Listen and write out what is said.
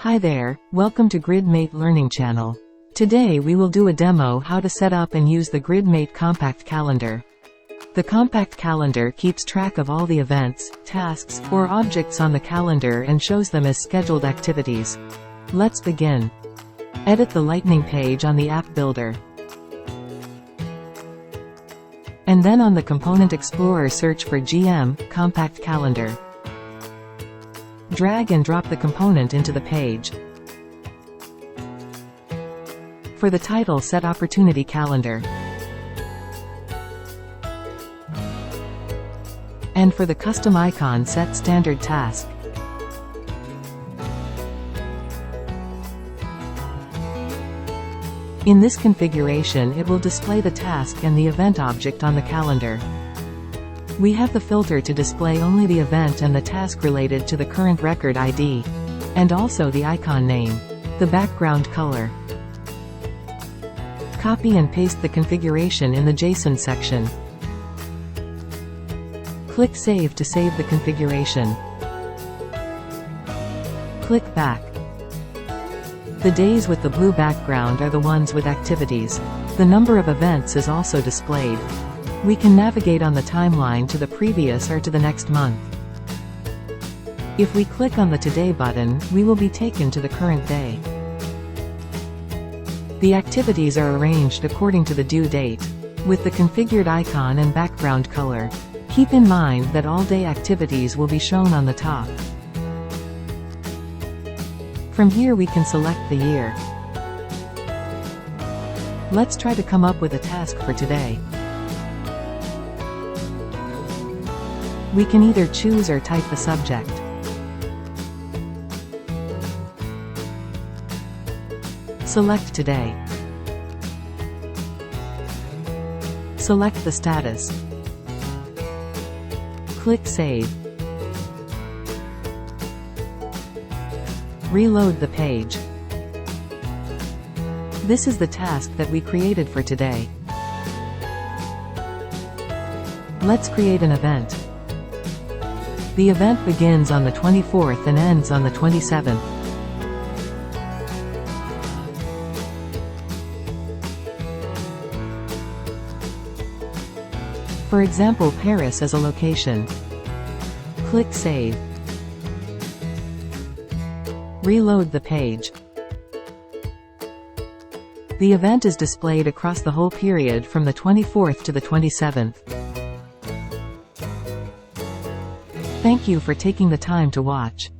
Hi there, welcome to GridMate Learning Channel. Today we will do a demo how to set up and use the GridMate Compact Calendar. The Compact Calendar keeps track of all the events, tasks, or objects on the calendar and shows them as scheduled activities. Let's begin. Edit the Lightning page on the App Builder. And then on the Component Explorer search for GM, Compact Calendar. Drag and drop the component into the page. For the title, set Opportunity Calendar. And for the custom icon, set Standard Task. In this configuration, it will display the task and the event object on the calendar. We have the filter to display only the event and the task related to the current record ID, and also the icon name, the background color. Copy and paste the configuration in the JSON section. Click Save to save the configuration. Click Back. The days with the blue background are the ones with activities. The number of events is also displayed. We can navigate on the timeline to the previous or to the next month. If we click on the Today button, we will be taken to the current day. The activities are arranged according to the due date, with the configured icon and background color. Keep in mind that all day activities will be shown on the top. From here we can select the year. Let's try to come up with a task for today. We can either choose or type the subject. Select Today. Select the status. Click Save. Reload the page. This is the task that we created for today. Let's create an event. The event begins on the 24th and ends on the 27th. For example, Paris as a location. Click Save. Reload the page. The event is displayed across the whole period from the 24th to the 27th. Thank you for taking the time to watch.